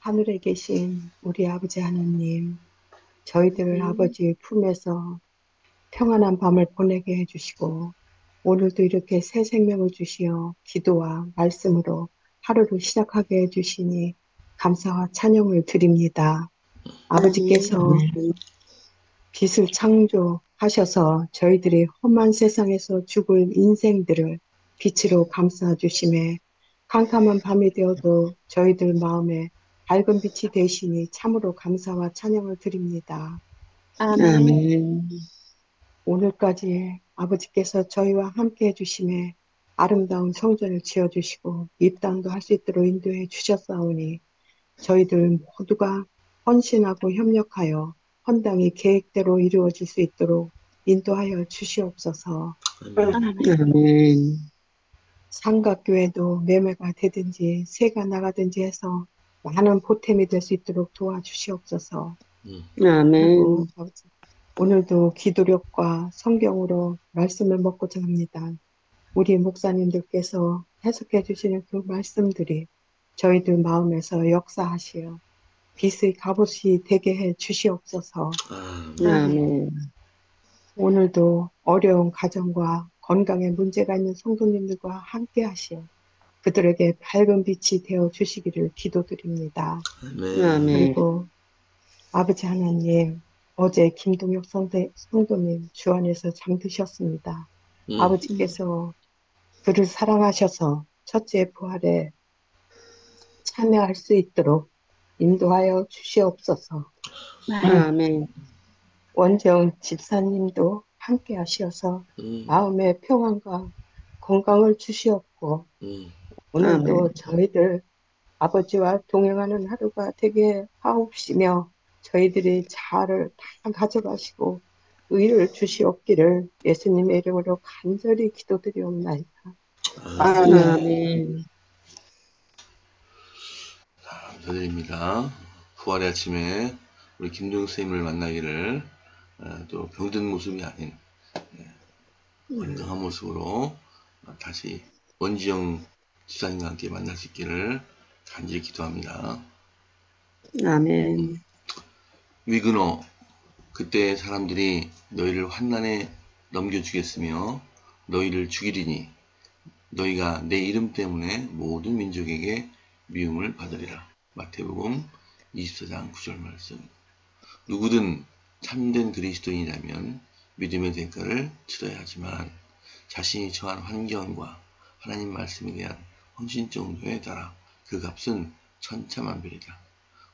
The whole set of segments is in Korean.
하늘에 계신 우리 아버지 하나님, 저희들 아버지 품에서 평안한 밤을 보내게 해주시고, 오늘도 이렇게 새 생명을 주시어 기도와 말씀으로 하루를 시작하게 해주시니 감사와 찬양을 드립니다. 아멘. 아버지께서 빛을 창조하셔서 저희들이 험한 세상에서 죽을 인생들을 빛으로 감싸주심에 캄캄한 밤이 되어도 저희들 마음에 밝은 빛이 되시니 참으로 감사와 찬양을 드립니다. 아멘. 아멘. 오늘까지 아버지께서 저희와 함께 해주심에 아름다운 성전을 지어주시고 입당도 할 수 있도록 인도해 주셨사오니 저희들 모두가 헌신하고 협력하여 헌당이 계획대로 이루어질 수 있도록 인도하여 주시옵소서. 아멘. 아멘. 삼각교회도 매매가 되든지 새가 나가든지 해서 많은 보탬이 될 수 있도록 도와주시옵소서. 그리고 아멘. 오늘도 기도력과 성경으로 말씀을 먹고자 합니다. 우리 목사님들께서 해석해 주시는 그 말씀들이 저희들 마음에서 역사하시어 빛의 갑옷이 되게 해 주시옵소서. 아멘. 오늘도 어려운 가정과 건강에 문제가 있는 성도님들과 함께 하시어 그들에게 밝은 빛이 되어 주시기를 기도드립니다. 아멘. 그리고 아버지 하나님, 어제 김동혁 성도님 주 안에서 잠드셨습니다. 아버지께서 그를 사랑하셔서 첫째 부활에 참여할 수 있도록 인도하여 주시옵소서. 아멘. 원정 집사님도 함께 하셔서 마음의 평안과 건강을 주시옵고 오늘도 아멘. 저희들 아버지와 동행하는 하루가 되게 하옵시며 저희들이 자아를 다 가져가시고 의를 주시옵기를 예수님의 이름으로 간절히 기도드리옵나이다. 아멘. 감사드립니다. 부활의 아침에 우리 김동욱 선생님을 만나기를 또 병든 모습이 아닌 건강한 모습으로 다시 원지영 집사님과 함께 만날 수 있기를 간절히 기도합니다. 아멘. 위그노, 그때 사람들이 너희를 환난에 넘겨주겠으며 너희를 죽이리니 너희가 내 이름 때문에 모든 민족에게 미움을 받으리라. 마태복음 24장 9절 말씀. 누구든 참된 그리스도인이라면 믿음의 대가를 치러야 하지만 자신이 처한 환경과 하나님 말씀에 대한 헌신 정도에 따라 그 값은 천차만별이다.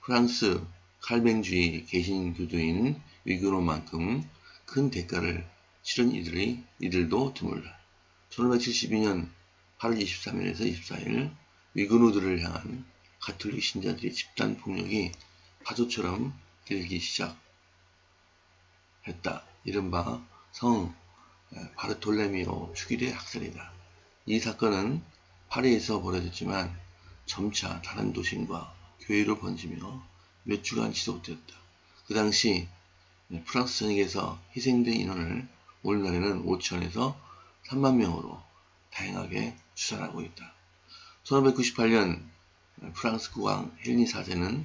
프랑스 칼뱅주의 개신교도인 위그노만큼 큰 대가를 치른 이들도 드물다. 1572년 8월 23일에서 24일 위그노들을 향한 가톨릭 신자들의 집단 폭력이 파도처럼 일기 시작했다. 이른바 성 바르톨레미오 축일의 학살이다. 이 사건은 파리에서 벌어졌지만 점차 다른 도심과 교회로 번지며 몇 주간 지속되었다. 그 당시 프랑스 전역에서 희생된 인원을 오늘날에는 5천에서 3만 명으로 다양하게 추산하고 있다. 1598년 프랑스 국왕 헨리 4세는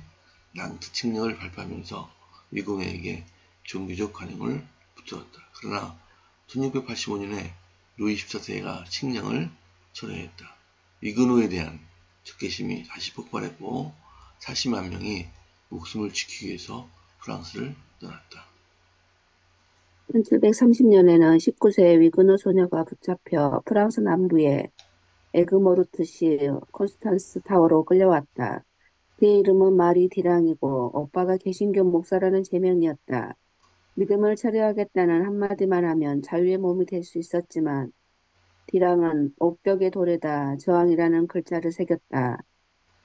낭트 칙령을 발표하면서 위공에게 종교적 관용을 붙들었다. 그러나 1685년에 루이 14세가 칙령을 철회했다. 위그노에 대한 적개심이 다시 폭발했고 40만 명이 목숨을 지키기 위해서 프랑스를 떠났다. 1730년에는 19세의 위그노 소녀가 붙잡혀 프랑스 남부의 에그모르트시 콘스탄스 타워로 끌려왔다. 그의 이름은 마리 디랑이고 오빠가 개신교 목사라는 제명이었다. 믿음을 처리하겠다는 한마디만 하면 자유의 몸이 될 수 있었지만 디랑은 옥벽의 돌에다 저항이라는 글자를 새겼다.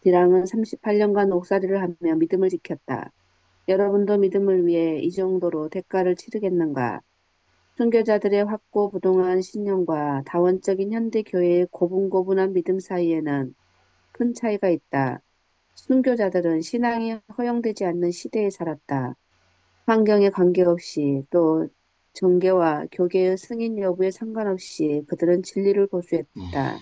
디랑은 38년간 옥살이를 하며 믿음을 지켰다. 여러분도 믿음을 위해 이 정도로 대가를 치르겠는가? 순교자들의 확고부동한 신념과 다원적인 현대교회의 고분고분한 믿음 사이에는 큰 차이가 있다. 순교자들은 신앙이 허용되지 않는 시대에 살았다. 환경에 관계없이 또 정계와 교계의 승인 여부에 상관없이 그들은 진리를 고수했다.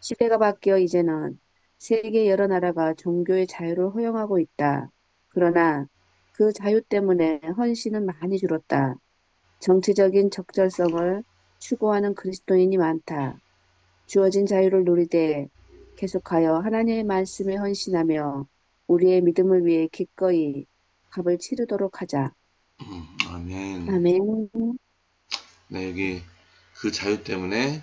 시대가 바뀌어 이제는 세계 여러 나라가 종교의 자유를 허용하고 있다. 그러나 그 자유 때문에 헌신은 많이 줄었다. 정치적인 적절성을 추구하는 그리스도인이 많다. 주어진 자유를 누리되 계속하여 하나님의 말씀에 헌신하며 우리의 믿음을 위해 기꺼이 값을 치르도록 하자. 아멘. 아멘. 네, 여기 그 자유 때문에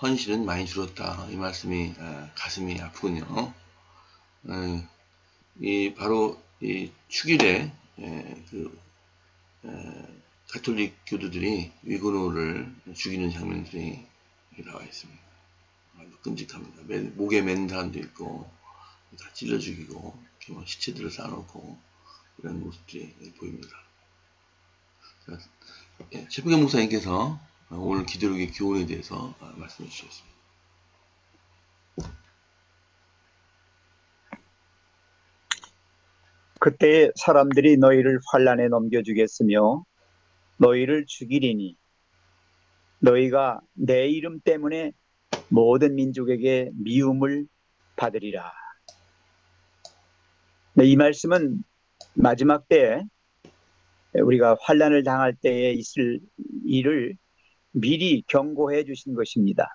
헌신은 많이 줄었다. 이 말씀이 가슴이 아프군요. 이 바로 이 축일에 그 가톨릭 교도들이 위그노를 죽이는 장면들이 여기 나와 있습니다. 아주 끔찍합니다. 목에 맨 사람도 있고 다 찔러 죽이고 이렇게 뭐 시체들을 쌓아놓고 이런 모습들이 보입니다. 최백현 목사님께서 오늘 기도록의 교훈에 대해서 말씀해 주셨습니다. 그때 사람들이 너희를 환란에 넘겨주겠으며 너희를 죽이리니 너희가 내 이름 때문에 모든 민족에게 미움을 받으리라. 네, 이 말씀은 마지막 때에 우리가 환란을 당할 때에 있을 일을 미리 경고해 주신 것입니다.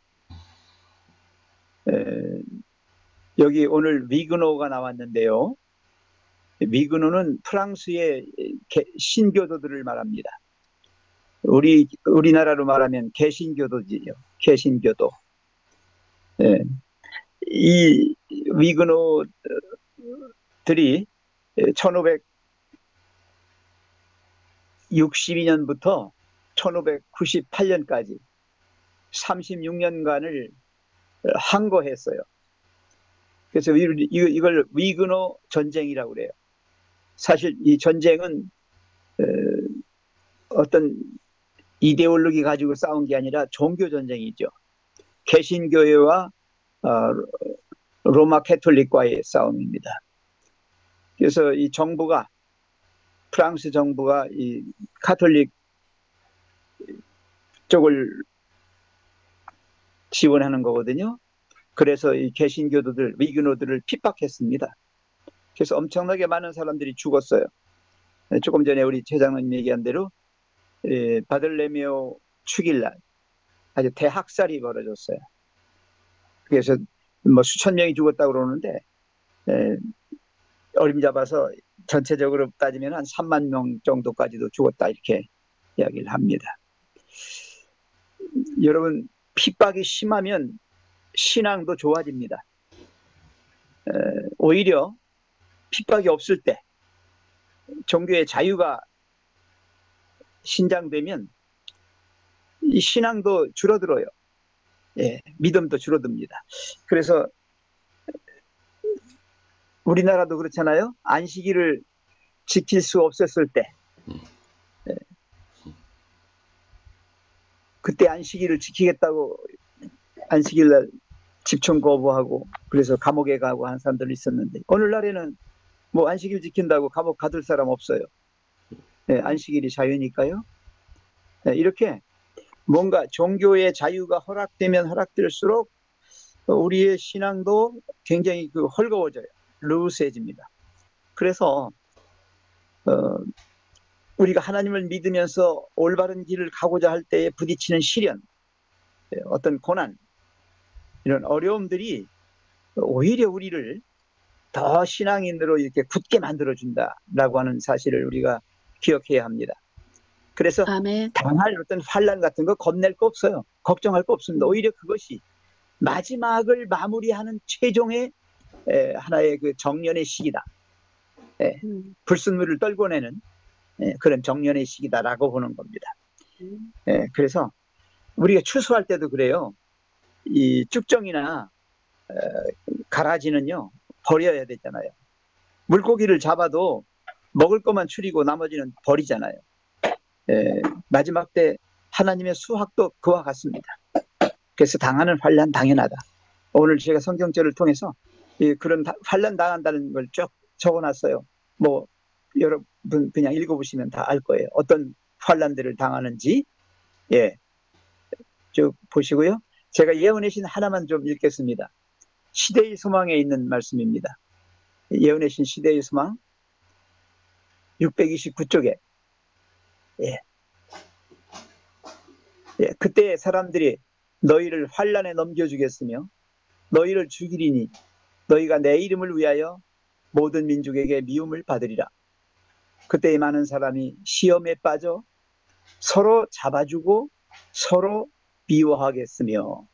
여기 오늘 위그노가 나왔는데요. 위그노는 프랑스의 신교도들을 말합니다. 우리나라로 말하면 개신교도지요. 개신교도. 이 위그노들이 1562년부터 1598년까지 36년간을 항거했어요. 그래서 이걸 위그노 전쟁이라고 그래요. 사실 이 전쟁은 어떤 이데올로기 가지고 싸운 게 아니라 종교 전쟁이죠. 개신교회와 로마 캐톨릭과의 싸움입니다. 그래서 이 정부가 프랑스 정부가 이 카톨릭 쪽을 지원하는 거거든요. 그래서 이 개신교도들, 위그노들을 핍박했습니다. 그래서 엄청나게 많은 사람들이 죽었어요. 조금 전에 우리 최장로님 얘기한 대로 바들레미오 축일날 아주 대학살이 벌어졌어요. 그래서 뭐 수천 명이 죽었다고 그러는데 어림잡아서 전체적으로 따지면 한 3만 명 정도까지도 죽었다 이렇게 이야기를 합니다. 여러분, 핍박이 심하면 신앙도 좋아집니다. 오히려 핍박이 없을 때 종교의 자유가 신장되면 이 신앙도 줄어들어요. 믿음도 줄어듭니다. 그래서 우리나라도 그렇잖아요. 안식일을 지킬 수 없었을 때 그때 안식일을 지키겠다고 안식일날 집중 거부하고 그래서 감옥에 가고 한 사람들이 있었는데 오늘날에는 뭐 안식일 지킨다고 감옥 가둘 사람 없어요. 안식일이 자유니까요. 이렇게 뭔가 종교의 자유가 허락되면 허락될수록 우리의 신앙도 굉장히 헐거워져요. 루스해집니다. 그래서 우리가 하나님을 믿으면서 올바른 길을 가고자 할 때에 부딪히는 시련, 어떤 고난, 이런 어려움들이 오히려 우리를 더 신앙인으로 이렇게 굳게 만들어준다라고 하는 사실을 우리가 기억해야 합니다. 그래서 아멘. 당할 어떤 환난 같은 거 겁낼 거 없어요. 걱정할 거 없습니다. 오히려 그것이 마지막을 마무리하는 최종의 하나의 그 정년의 시기다. 불순물을 떨궈내는 그런 정년의 시기다라고 보는 겁니다. 그래서 우리가 추수할 때도 그래요. 이 쭉정이나 가라지는요 버려야 되잖아요. 물고기를 잡아도 먹을 것만 추리고 나머지는 버리잖아요. 마지막 때 하나님의 수확도 그와 같습니다. 그래서 당하는 환난 당연하다. 오늘 제가 성경절을 통해서 그런 환난 당한다는 걸 쭉 적어놨어요. 뭐 여러분 그냥 읽어보시면 다 알 거예요. 어떤 환난들을 당하는지 쭉 보시고요. 제가 예언의 신 하나만 좀 읽겠습니다. 시대의 소망에 있는 말씀입니다. 예언의 신 시대의 소망 629쪽에 예. 그때 사람들이 너희를 환란에 넘겨주겠으며 너희를 죽이리니 너희가 내 이름을 위하여 모든 민족에게 미움을 받으리라. 그때 많은 사람이 시험에 빠져 서로 잡아주고 서로 미워하겠으며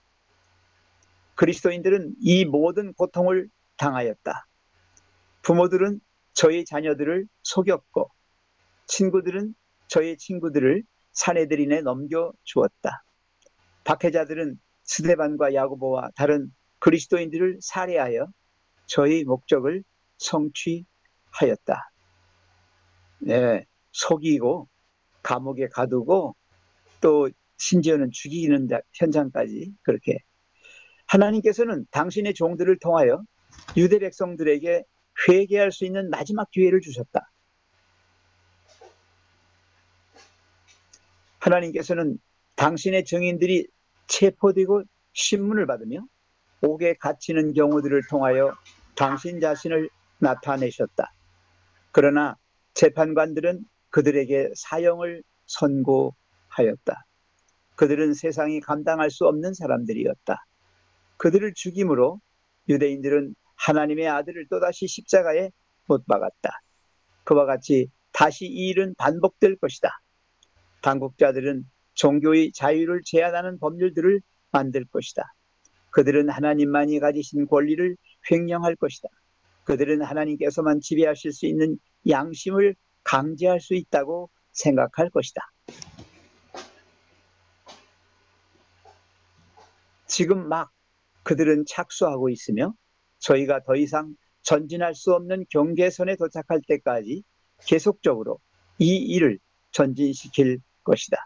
그리스도인들은 이 모든 고통을 당하였다. 부모들은 저희 자녀들을 속였고 친구들은 저희 친구들을 사내들인에 넘겨주었다. 박해자들은 스데반과 야고보와 다른 그리스도인들을 살해하여 저희 목적을 성취하였다. 네, 속이고 감옥에 가두고 또 심지어는 죽이는 현장까지 그렇게 하나님께서는 당신의 종들을 통하여 유대 백성들에게 회개할 수 있는 마지막 기회를 주셨다. 하나님께서는 당신의 증인들이 체포되고 신문을 받으며 옥에 갇히는 경우들을 통하여 당신 자신을 나타내셨다. 그러나 재판관들은 그들에게 사형을 선고하였다. 그들은 세상이 감당할 수 없는 사람들이었다. 그들을 죽임으로 유대인들은 하나님의 아들을 또다시 십자가에 못 박았다. 그와 같이 다시 이 일은 반복될 것이다. 당국자들은 종교의 자유를 제한하는 법률들을 만들 것이다. 그들은 하나님만이 가지신 권리를 횡령할 것이다. 그들은 하나님께서만 지배하실 수 있는 양심을 강제할 수 있다고 생각할 것이다. 지금 막 그들은 착수하고 있으며 저희가 더 이상 전진할 수 없는 경계선에 도착할 때까지 계속적으로 이 일을 전진시킬 것이다.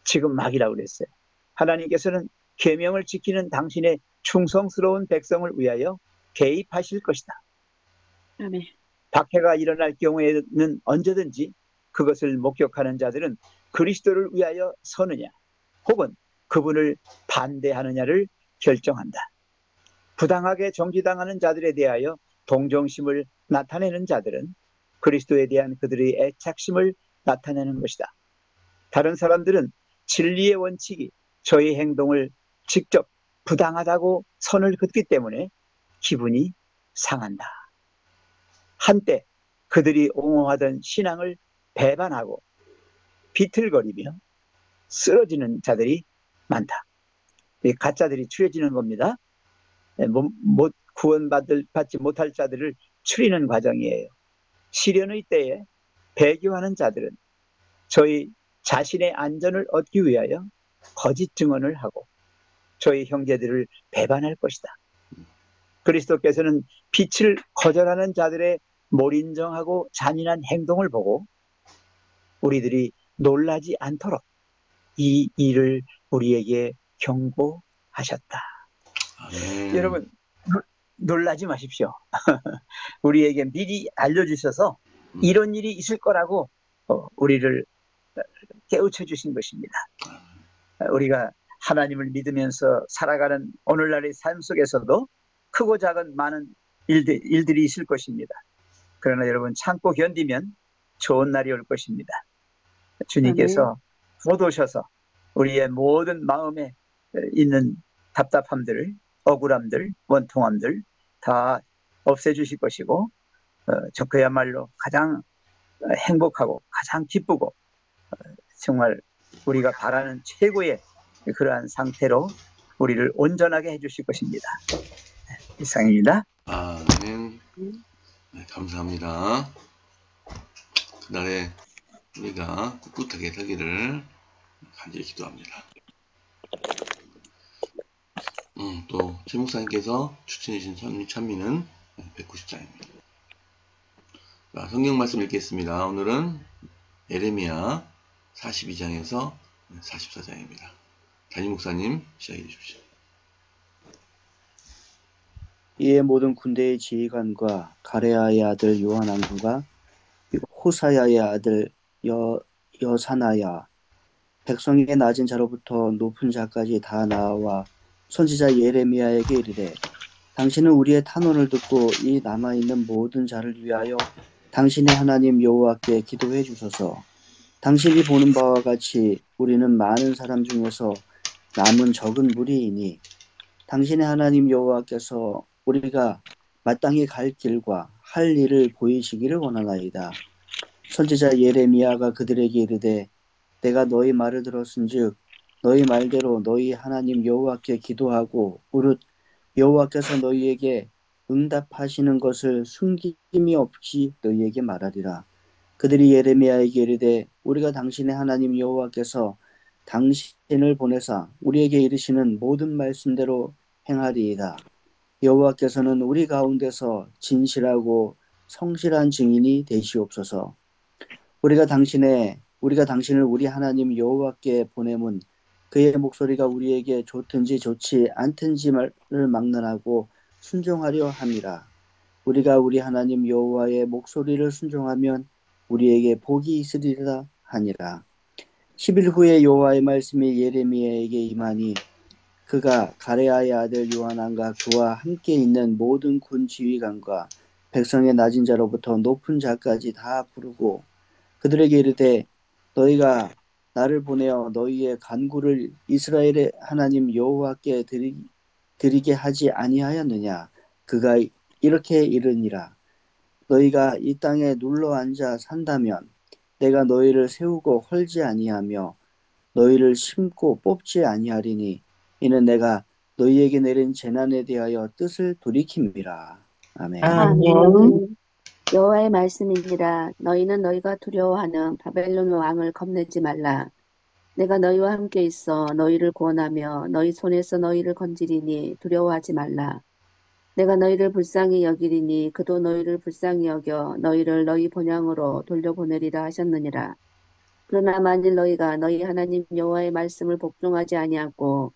지금 막이라고 그랬어요. 하나님께서는 계명을 지키는 당신의 충성스러운 백성을 위하여 개입하실 것이다. 아멘. 박해가 일어날 경우에는 언제든지 그것을 목격하는 자들은 그리스도를 위하여 서느냐 혹은 그분을 반대하느냐를 결정한다. 부당하게 정지당하는 자들에 대하여 동정심을 나타내는 자들은 그리스도에 대한 그들의 애착심을 나타내는 것이다. 다른 사람들은 진리의 원칙이 저희 행동을 직접 부당하다고 선을 긋기 때문에 기분이 상한다. 한때 그들이 옹호하던 신앙을 배반하고 비틀거리며 쓰러지는 자들이 많다. 가짜들이 추려지는 겁니다. 구원받지 못할 자들을 추리는 과정이에요. 시련의 때에 배교하는 자들은 저희 자신의 안전을 얻기 위하여 거짓 증언을 하고 저희 형제들을 배반할 것이다. 그리스도께서는 빛을 거절하는 자들의 몰인정하고 잔인한 행동을 보고 우리들이 놀라지 않도록 이 일을 우리에게 경고하셨다. 여러분 놀라지 마십시오. 우리에게 미리 알려주셔서 이런 일이 있을 거라고 우리를 깨우쳐 주신 것입니다. 우리가 하나님을 믿으면서 살아가는 오늘날의 삶 속에서도 크고 작은 많은 일들이 있을 것입니다. 그러나 여러분 참고 견디면 좋은 날이 올 것입니다. 주님께서 곧 오셔서 우리의 모든 마음에 있는 답답함들, 억울함들, 원통함들 다 없애주실 것이고 그야말로 가장 행복하고 가장 기쁘고 정말 우리가 바라는 최고의 그러한 상태로 우리를 온전하게 해주실 것입니다. 이상입니다. 아멘. 네, 감사합니다. 그날에 우리가 꿋꿋하게 서기를 간절히 기도합니다. 또 최 목사님께서 추천해 주신 찬미는 190장입니다. 자, 성경 말씀 읽겠습니다. 오늘은 예레미야 42장에서 44장입니다. 담임 목사님 시작해 주십시오. 이에 모든 군대의 지휘관과 가레아의 아들 요하난과 호사야의 아들 여사나야 백성의 낮은 자로부터 높은 자까지 다 나와 선지자 예레미야에게 이르되 당신은 우리의 탄원을 듣고 이 남아있는 모든 자를 위하여 당신의 하나님 여호와께 기도해 주소서. 당신이 보는 바와 같이 우리는 많은 사람 중에서 남은 적은 무리이니 당신의 하나님 여호와께서 우리가 마땅히 갈 길과 할 일을 보이시기를 원하나이다. 선지자 예레미야가 그들에게 이르되 내가 너희 말을 들었은즉 너희 말대로 너희 하나님 여호와께 기도하고 무릇 여호와께서 너희에게 응답하시는 것을 숨김이 없이 너희에게 말하리라. 그들이 예레미야에게 이르되 우리가 당신의 하나님 여호와께서 당신을 보내사 우리에게 이르시는 모든 말씀대로 행하리이다. 여호와께서는 우리 가운데서 진실하고 성실한 증인이 되시옵소서. 우리가 당신을 우리 하나님 여호와께 보냄은 그의 목소리가 우리에게 좋든지 좋지 않든지를 막론하고 순종하려 함이라. 우리가 우리 하나님 여호와의 목소리를 순종하면 우리에게 복이 있으리라 하니라. 10일 후에 여호와의 말씀이 예레미야에게 임하니 그가 가레아의 아들 요하난과 그와 함께 있는 모든 군 지휘관과 백성의 낮은 자로부터 높은 자까지 다 부르고 그들에게 이르되 너희가 나를 보내어 너희의 간구를 이스라엘의 하나님 여호와께 드리게 하지 아니하였느냐. 그가 이렇게 이르니라. 너희가 이 땅에 눌러 앉아 산다면 내가 너희를 세우고 헐지 아니하며 너희를 심고 뽑지 아니하리니 이는 내가 너희에게 내린 재난에 대하여 뜻을 돌이킴이라. 아멘. 아멘. 여호와의 말씀이니라. 너희는 너희가 두려워하는 바벨론 왕을 겁내지 말라. 내가 너희와 함께 있어 너희를 구원하며 너희 손에서 너희를 건지리니 두려워하지 말라. 내가 너희를 불쌍히 여기리니 그도 너희를 불쌍히 여겨 너희를 너희 본향으로 돌려보내리라 하셨느니라. 그러나 만일 너희가 너희 하나님 여호와의 말씀을 복종하지 아니하고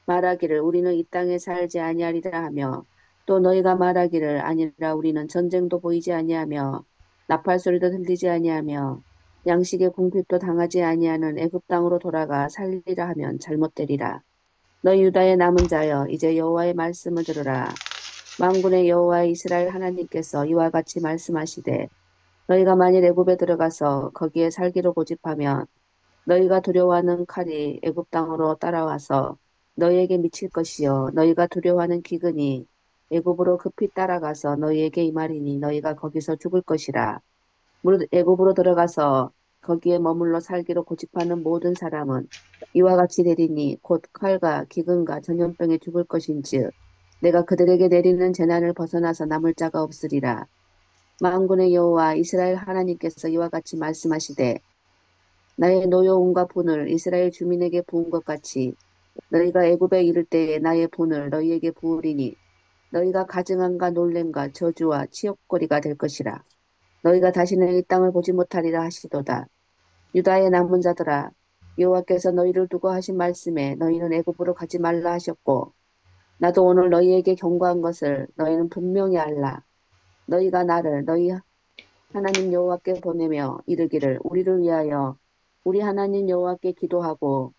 말하기를 우리는 이 땅에 살지 아니하리라 하며 또 너희가 말하기를 아니라 우리는 전쟁도 보이지 아니하며 나팔 소리도 들리지 아니하며 양식의 궁핍도 당하지 아니하는 애굽 땅으로 돌아가 살리라 하면 잘못되리라. 너희 유다의 남은 자여 이제 여호와의 말씀을 들으라. 만군의 여호와 이스라엘 하나님께서 이와 같이 말씀하시되 너희가 만일 애굽에 들어가서 거기에 살기로 고집하면 너희가 두려워하는 칼이 애굽 땅으로 따라와서 너희에게 미칠 것이요 너희가 두려워하는 기근이 애굽으로 급히 따라가서 너희에게 임하리니 너희가 거기서 죽을 것이라. 무릇 애굽으로 들어가서 거기에 머물러 살기로 고집하는 모든 사람은 이와 같이 되리니 곧 칼과 기근과 전염병에 죽을 것인즉 내가 그들에게 내리는 재난을 벗어나서 남을 자가 없으리라. 만군의 여호와 이스라엘 하나님께서 이와 같이 말씀하시되 나의 노여움과 분을 이스라엘 주민에게 부은 것 같이 너희가 애굽에 이를 때에 나의 분을 너희에게 부으리니 너희가 가증함과 놀램과 저주와 치욕거리가 될 것이라. 너희가 다시는 이 땅을 보지 못하리라 하시도다. 유다의 남은 자들아 여호와께서 너희를 두고 하신 말씀에 너희는 애굽으로 가지 말라 하셨고 나도 오늘 너희에게 경고한 것을 너희는 분명히 알라. 너희가 나를 너희 하나님 여호와께 보내며 이르기를 우리를 위하여 우리 하나님 여호와께 기도하고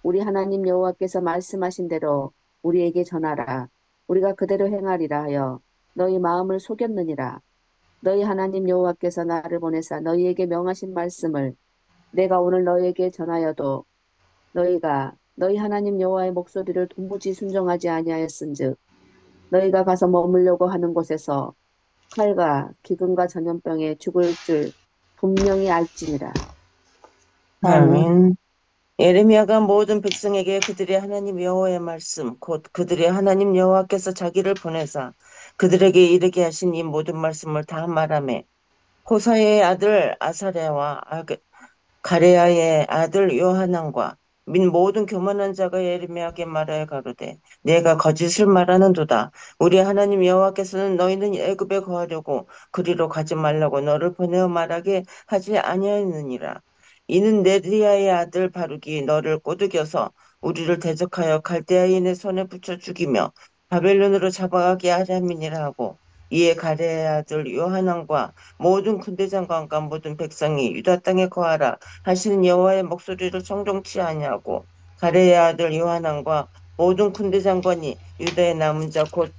우리 하나님 여호와께서 말씀하신 대로 우리에게 전하라. 우리가 그대로 행하리라 하여 너희 마음을 속였느니라. 너희 하나님 여호와께서 나를 보내사 너희에게 명하신 말씀을 내가 오늘 너희에게 전하여도 너희가 너희 하나님 여호와의 목소리를 도무지 순종하지 아니하였은즉 너희가 가서 머물려고 하는 곳에서 칼과 기근과 전염병에 죽을 줄 분명히 알지니라. 아멘. 예레미야가 모든 백성에게 그들의 하나님 여호와의 말씀 곧 그들의 하나님 여호와께서 자기를 보내사 그들에게 이르게 하신 이 모든 말씀을 다 말하매 호사의 아들 아사랴와 가레야의 아들 요하난과 민 모든 교만한 자가 예레미야에게 말하여 가로되 내가 거짓을 말하는도다. 우리 하나님 여호와께서는 너희는 애굽에 거하려고 그리로 가지 말라고 너를 보내어 말하게 하지 아니하였느니라. 이는 네리야의 아들 바룩이 너를 꼬드겨서 우리를 대적하여 갈대아인의 손에 붙여 죽이며 바벨론으로 잡아가게 하려 함이니라 하고 이에 가레야의 아들 요하난과 모든 군대 장관과 모든 백성이 유다 땅에 거하라 하시는 여호와의 목소리를 성종치 아니하고 가레야의 아들 요하난과 모든 군대 장관이 유다의 남은 자 곧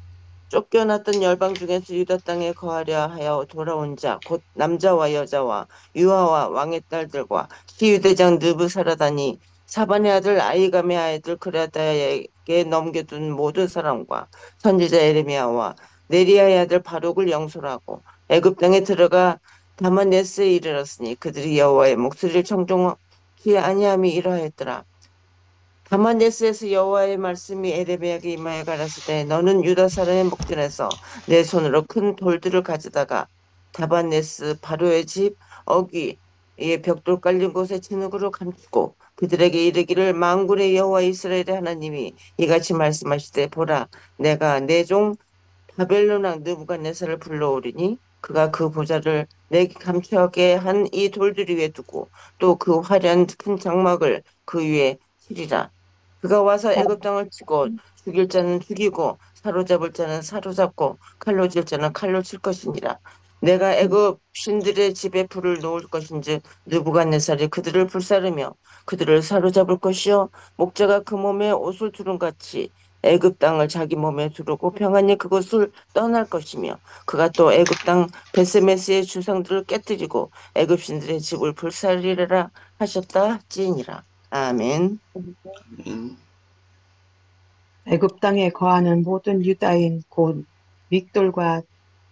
쫓겨났던 열방 중에서 유다 땅에 거하려 하여 돌아온 자, 곧 남자와 여자와 유아와 왕의 딸들과 시유대장 느부사라다니 사반의 아들 아이감의 아이들 그라다에게 넘겨둔 모든 사람과 선지자 에레미야와 네리야의 아들 바룩을 영솔하고 애굽 땅에 들어가 다마네스에 이르렀으니 그들이 여호와의 목소리를 청종하지 아니함이 이러하였더라. 다마네스에서 여호와의 말씀이 에레미야에게 임하여 가라사대 때 너는 유다 사람의 목전에서 내 손으로 큰 돌들을 가져다가 다바네스 바로의 집 어귀 의 벽돌 깔린 곳에 진흙으로 감추고 그들에게 이르기를 만군의 여호와 이스라엘의 하나님이 이같이 말씀하시되 보라 내가 내 종 바벨론 왕 느부갓네살을 불러오리니 그가 그 보좌를 내게 감추게 한 이 돌들 위에 두고 또 그 화려한 큰 장막을 그 위에 치리라. 그가 와서 애굽 땅을 치고 죽일 자는 죽이고 사로잡을 자는 사로잡고 칼로 칠 자는 칼로 칠 것이니라. 내가 애굽 신들의 집에 불을 놓을 것인즉 느부갓네살이 그들을 불사르며 그들을 사로잡을 것이요 목자가 그 몸에 옷을 두른 같이 애굽 땅을 자기 몸에 두르고 평안히 그곳을 떠날 것이며 그가 또 애굽 땅 베세메스의 주상들을 깨뜨리고 애굽 신들의 집을 불사르리라 하셨다 찌니라. 아멘. 아멘. 애굽 땅에 거하는 모든 유다인 곧 믹돌과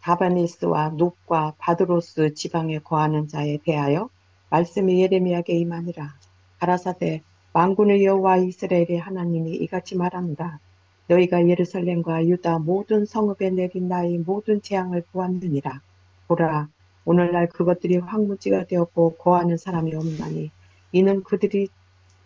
다바니스와 놋과 바드로스 지방에 거하는 자에 대하여 말씀이 예레미야에게 임하니라. 가라사대 만군의 여호와 이스라엘의 하나님이 이같이 말하노라. 너희가 예루살렘과 유다 모든 성읍에 내린 나의 모든 재앙을 보았느니라. 보라, 오늘날 그것들이 황무지가 되었고 거하는 사람이 없나니 이는 그들이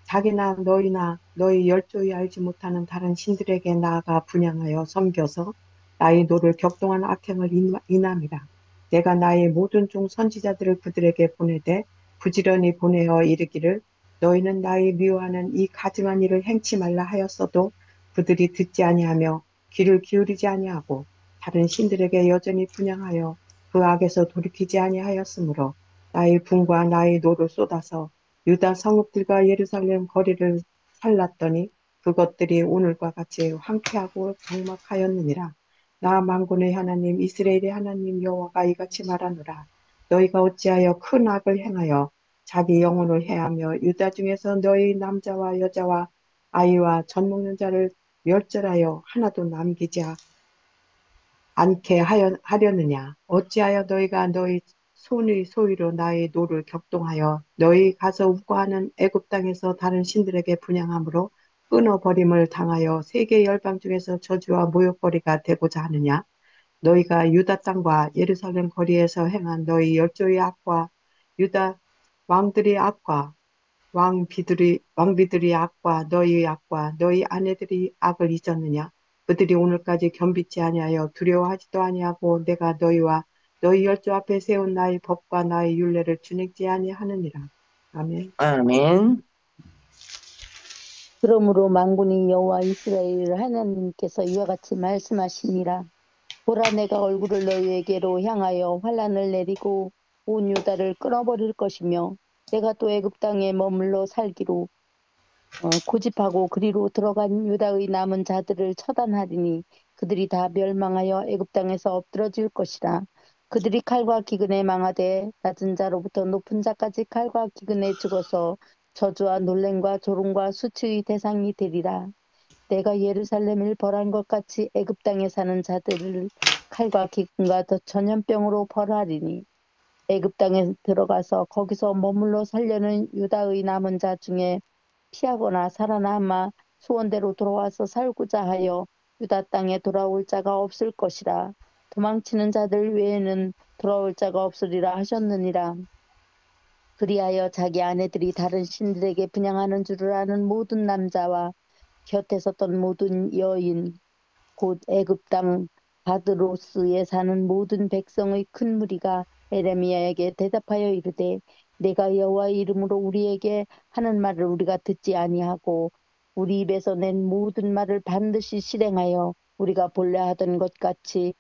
자기나 너희나 너희 열조히 알지 못하는 다른 신들에게 나아가 분향하여 섬겨서 나의 노를 격동한 악행을 인함이라. 내가 나의 모든 종 선지자들을 그들에게 보내되 부지런히 보내어 이르기를 너희는 나의 미워하는 이 가증한 일을 행치 말라 하였어도 그들이 듣지 아니하며 귀를 기울이지 아니하고 다른 신들에게 여전히 분향하여 그 악에서 돌이키지 아니하였으므로 나의 분과 나의 노를 쏟아서 유다 성읍들과 예루살렘 거리를 살랐더니 그것들이 오늘과 같이 황폐하고 적막하였느니라. 나 만군의 하나님 이스라엘의 하나님 여호와가 이같이 말하노라. 너희가 어찌하여 큰 악을 행하여 자기 영혼을 해하며 유다 중에서 너희 남자와 여자와 아이와 젖 먹는 자를 멸절하여 하나도 남기지 않게 하려느냐? 어찌하여 너희가 너희 손의 소위로 나의 노를 격동하여 너희 가서 우거하는 애굽 땅에서 다른 신들에게 분향함으로 끊어버림을 당하여 세계 열방 중에서 저주와 모욕거리가 되고자 하느냐? 너희가 유다 땅과 예루살렘 거리에서 행한 너희 열조의 악과 유다 왕들의 악과 왕비들의 악과 너희의 악과 너희 아내들의 악을 잊었느냐? 그들이 오늘까지 겸비치 아니하여 두려워하지도 아니하고 내가 너희와 너희 열조 앞에 세운 나의 법과 나의 율례를 준행지 아니하느니라. 아멘. 아멘. 그러므로 만군의 여호와 이스라엘 하나님께서 이와 같이 말씀하시니라. 보라 내가 얼굴을 너희에게로 향하여 환란을 내리고 온 유다를 끊어버릴 것이며 내가 또 애굽 땅에 머물러 살기로 고집하고 그리로 들어간 유다의 남은 자들을 처단하리니 그들이 다 멸망하여 애굽 땅에서 엎드러질 것이라. 그들이 칼과 기근에 망하되 낮은 자로부터 높은 자까지 칼과 기근에 죽어서 저주와 놀램과 조롱과 수치의 대상이 되리라. 내가 예루살렘을 벌한 것 같이 애굽 땅에 사는 자들을 칼과 기근과 더 전염병으로 벌하리니 애굽 땅에 들어가서 거기서 머물러 살려는 유다의 남은 자 중에 피하거나 살아남아 수원대로 돌아와서 살고자 하여 유다 땅에 돌아올 자가 없을 것이라. 도망치는 자들 외에는 돌아올 자가 없으리라 하셨느니라. 그리하여 자기 아내들이 다른 신들에게 분향하는 줄을 아는 모든 남자와 곁에 섰던 모든 여인 곧 애굽 땅 바드로스에 사는 모든 백성의 큰 무리가 에레미야에게 대답하여 이르되 내가 여호와의 이름으로 우리에게 하는 말을 우리가 듣지 아니하고 우리 입에서 낸 모든 말을 반드시 실행하여 우리가 본래 하던 것 같이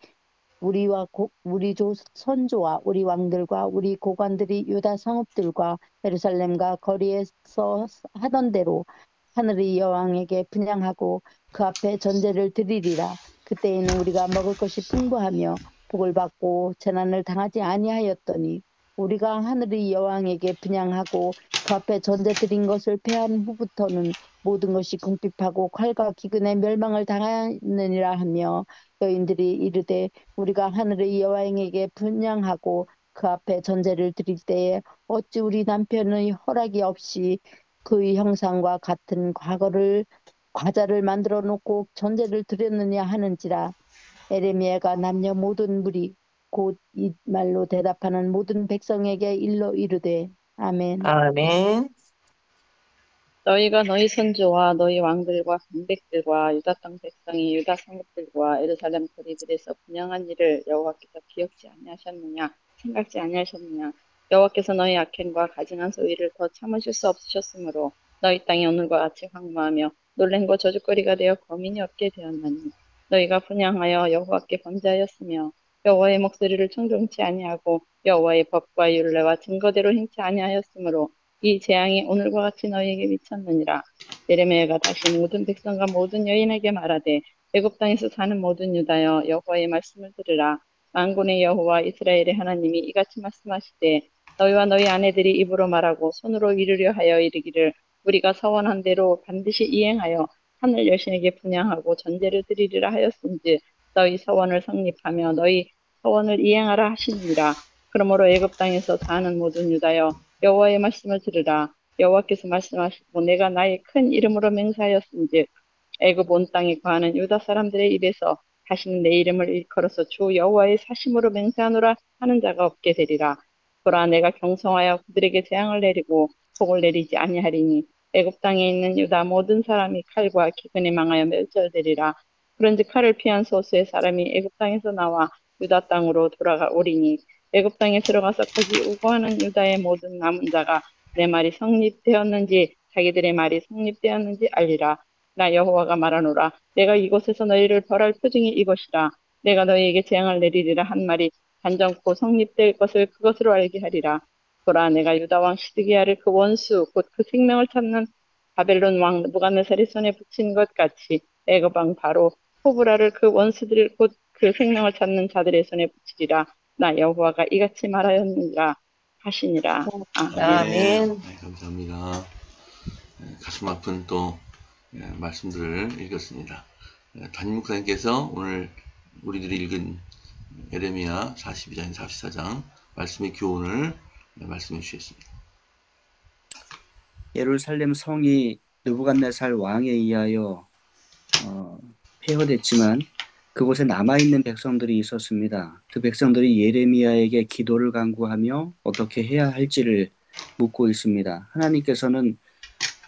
우리 선조와 우리 왕들과 우리 고관들이 유다 성읍들과 예루살렘과 거리에서 하던 대로 하늘의 여왕에게 분향하고 그 앞에 전제를 드리리라. 그때에는 우리가 먹을 것이 풍부하며 복을 받고 재난을 당하지 아니하였더니 우리가 하늘의 여왕에게 분향하고 그 앞에 전제 드린 것을 패한 후부터는 모든 것이 궁핍하고 칼과 기근에 멸망을 당하느니라 하며 여인들이 이르되 우리가 하늘의 여왕에게 분향하고 그 앞에 전제를 드릴 때에 어찌 우리 남편의 허락이 없이 그의 형상과 같은 과자를 만들어 놓고 전제를 드렸느냐 하는지라. 에레미야가 남녀 모든 무리 곧 이 말로 대답하는 모든 백성에게 일러 이르되 아멘. 아멘. 너희가 너희 선조와 너희 왕들과 방백들과 유다 땅 백성이 유다 성읍들과 예루살렘 거리들에서 분향한 일을 여호와께서 기억지 아니하셨느냐 생각지 아니하셨느냐. 여호와께서 너희 악행과 가증한 소위를 더 참으실 수 없으셨으므로 너희 땅이 오늘과 같이 황무하며 놀랜고 저주거리가 되어 거민이 없게 되었나니 너희가 분향하여 여호와께 범죄하였으며 여호와의 목소리를 청종치 아니하고 여호와의 법과 율례와 증거대로 행치 아니하였으므로 이 재앙이 오늘과 같이 너희에게 미쳤느니라. 예레미야가 다시 모든 백성과 모든 여인에게 말하되 애굽 땅에서 사는 모든 유다여 여호와의 말씀을 들으라. 만군의 여호와 이스라엘의 하나님이 이같이 말씀하시되 너희와 너희 아내들이 입으로 말하고 손으로 이루려 하여 이르기를 우리가 서원한 대로 반드시 이행하여 하늘 여신에게 분향하고 전제를 드리리라 하였은즉 너희 서원을 성립하며 너희 서원을 이행하라 하시니라. 그러므로 애굽 땅에서 사는 모든 유다여 여호와의 말씀을 들으라. 여호와께서 말씀하시고 내가 나의 큰 이름으로 맹세하였은즉 애굽 온 땅에 거하는 유다 사람들의 입에서 다시는 내 이름을 일컬어서 주 여호와의 사심으로 맹세하노라 하는 자가 없게 되리라. 보라 내가 경성하여 그들에게 재앙을 내리고 복을 내리지 아니하리니 애굽 땅에 있는 유다 모든 사람이 칼과 기근에 망하여 멸절되리라. 그런즉 칼을 피한 소수의 사람이 애굽 땅에서 나와 유다 땅으로 돌아가 오리니 애굽 땅에 들어가서 거기 우거하는 유다의 모든 남은 자가 내 말이 성립되었는지 자기들의 말이 성립되었는지 알리라. 나 여호와가 말하노라. 내가 이곳에서 너희를 벌할 표징이 이것이라. 내가 너희에게 재앙을 내리리라 한 말이 단정코 성립될 것을 그것으로 알게 하리라. 보라 내가 유다 왕 시드기야를 그 원수 곧 그 생명을 찾는 바벨론 왕 느부갓네살의 손에 붙인 것 같이 애굽 왕 바로 호브라를 그 원수들 곧 그 생명을 찾는 자들의 손에 붙이리라. 나 여호와가 이같이 말하였느니라 하시니라. 아멘. 아멘. 네, 감사합니다. 가슴 아픈 또 말씀들을 읽었습니다. 담임 목사님께서 오늘 우리들이 읽은 에레미야 42장, 44장 말씀의 교훈을 말씀해 주셨습니다. 예루살렘 성이 느부갓네살 왕에 의하여 폐허됐지만 그곳에 남아있는 백성들이 있었습니다. 그 백성들이 예레미야에게 기도를 간구하며 어떻게 해야 할지를 묻고 있습니다. 하나님께서는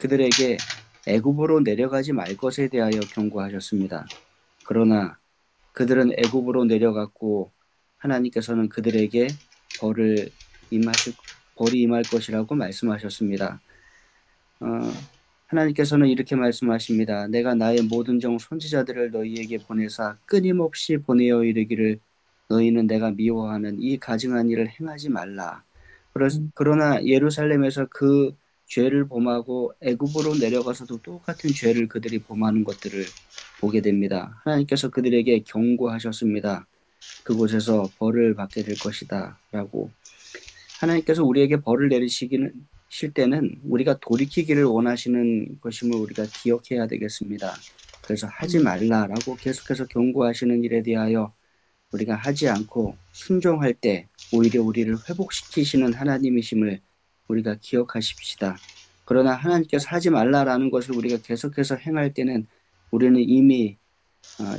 그들에게 애굽으로 내려가지 말 것에 대하여 경고하셨습니다. 그러나 그들은 애굽으로 내려갔고 하나님께서는 그들에게 벌이 임할 것이라고 말씀하셨습니다. 하나님께서는 이렇게 말씀하십니다. 내가 나의 모든 종 선지자들을 너희에게 보내사 끊임없이 보내어 이르기를 너희는 내가 미워하는 이 가증한 일을 행하지 말라. 그러나 예루살렘에서 그 죄를 범하고 애굽으로 내려가서도 똑같은 죄를 그들이 범하는 것들을 보게 됩니다. 하나님께서 그들에게 경고하셨습니다. 그곳에서 벌을 받게 될 것이다 라고. 하나님께서 우리에게 벌을 내리실 때는 우리가 돌이키기를 원하시는 것임을 우리가 기억해야 되겠습니다. 그래서 하지 말라라고 계속해서 경고하시는 일에 대하여 우리가 하지 않고 순종할 때 오히려 우리를 회복시키시는 하나님이심을 우리가 기억하십시다. 그러나 하나님께서 하지 말라라는 것을 우리가 계속해서 행할 때는 우리는 이미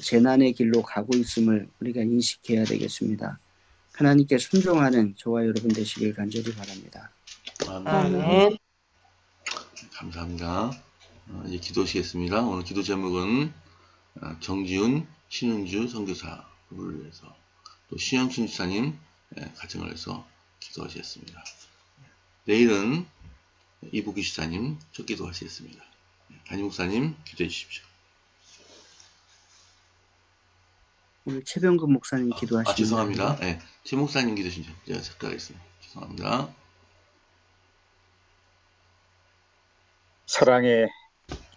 재난의 길로 가고 있음을 우리가 인식해야 되겠습니다. 하나님께 순종하는 저와 여러분 되시길 간절히 바랍니다. 아멘. 감사합니다. 이제 기도하시겠습니다. 오늘 기도 제목은 정지훈, 신은주 선교사를 위해서 또 신영춘 지사님 가정을 해서 기도하시겠습니다. 내일은 이복기 지사님 첫 기도하시겠습니다. 담임 목사님 기도해 주십시오. 오늘 최병근 목사님 기도하시면 죄송합니다. 네, 최 목사님 기도 신청 제가 착각하겠습니다. 죄송합니다. 사랑의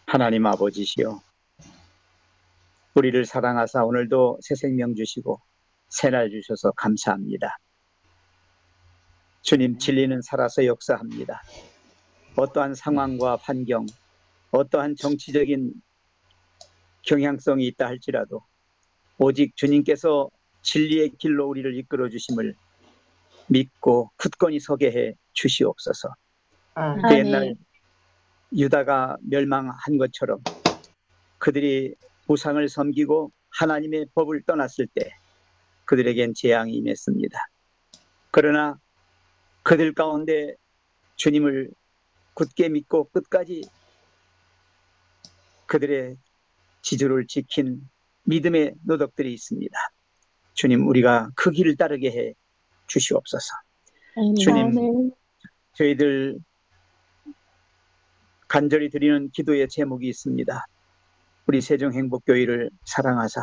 하나님 아버지시여, 우리를 사랑하사 오늘도 새 생명 주시고 새날 주셔서 감사합니다. 주님, 진리는 살아서 역사합니다. 어떠한 상황과 환경, 어떠한 정치적인 경향성이 있다 할지라도 오직 주님께서 진리의 길로 우리를 이끌어 주심을 믿고 굳건히 서게 해 주시옵소서. 그 옛날 유다가 멸망한 것처럼 그들이 우상을 섬기고 하나님의 법을 떠났을 때 그들에겐 재앙이 임했습니다. 그러나 그들 가운데 주님을 굳게 믿고 끝까지 그들의 지조를 지킨 믿음의 노덕들이 있습니다. 주님, 우리가 그 길을 따르게 해 주시옵소서. 주님, 저희들 간절히 드리는 기도의 제목이 있습니다. 우리 세종행복교회를 사랑하사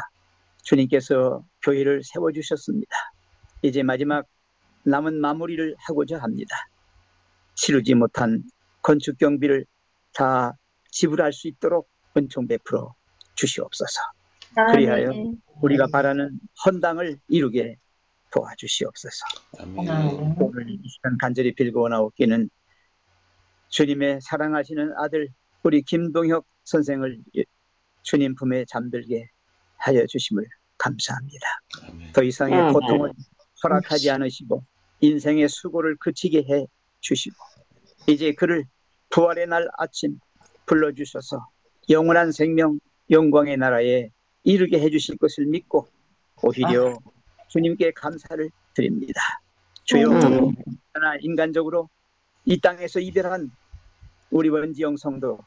주님께서 교회를 세워주셨습니다. 이제 마지막 남은 마무리를 하고자 합니다. 치르지 못한 건축 경비를 다 지불할 수 있도록 은총 베풀어 주시옵소서. 그리하여 우리가 바라는 헌당을 이루게 도와주시옵소서. 오늘 이 시간 간절히 빌고 나오기는 주님의 사랑하시는 아들 우리 김동혁 선생을 주님 품에 잠들게 하여 주심을 감사합니다. 더 이상의 고통을 허락하지 않으시고 인생의 수고를 그치게 해 주시고 이제 그를 부활의 날 아침 불러주셔서 영원한 생명 영광의 나라에 이르게 해주실 것을 믿고 오히려 주님께 감사를 드립니다. 주여, 하나 인간적으로 이 땅에서 이별한 우리 원지영 성도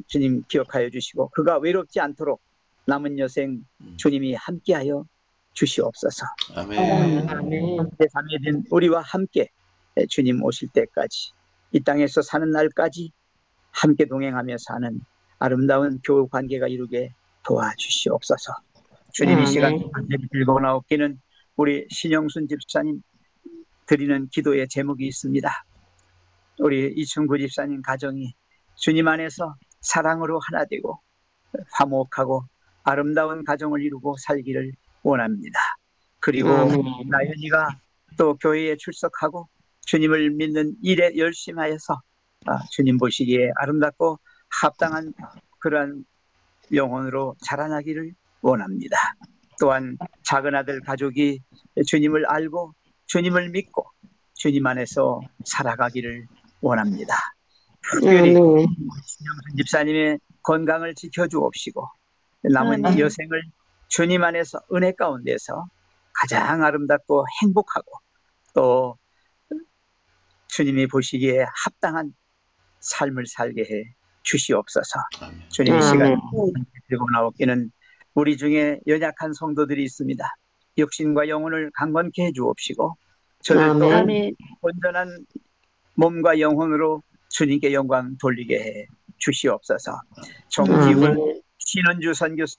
주님 기억하여 주시고 그가 외롭지 않도록 남은 여생 주님이 함께하여 주시옵소서. 아멘. 함께 삼위된 우리와 함께 주님 오실 때까지 이 땅에서 사는 날까지 함께 동행하며 사는 아름다운 교우 관계가 이루게 도와주시옵소서. 주님, 이 시간 간절히 들고 나오기는 우리 신영순 집사님 드리는 기도의 제목이 있습니다. 우리 이충구 집사님 가정이 주님 안에서 사랑으로 하나 되고 화목하고 아름다운 가정을 이루고 살기를 원합니다. 그리고 나연이가 또 교회에 출석하고 주님을 믿는 일에 열심하여서 주님 보시기에 아름답고 합당한 그러한 영혼으로 자라나기를 원합니다. 또한 작은 아들 가족이 주님을 알고 주님을 믿고 주님 안에서 살아가기를 원합니다. 특별히 신영순 집사님의 건강을 지켜주옵시고 남은 여생을 주님 안에서 은혜 가운데서 가장 아름답고 행복하고 또 주님이 보시기에 합당한 삶을 살게 해 주시옵소서. 주님, 이 시간 들고 나오기는 우리 중에 연약한 성도들이 있습니다. 육신과 영혼을 강건케 해 주옵시고 저들도 온전한 몸과 영혼으로 주님께 영광 돌리게 해 주시옵소서. 정기훈 신은주 선교사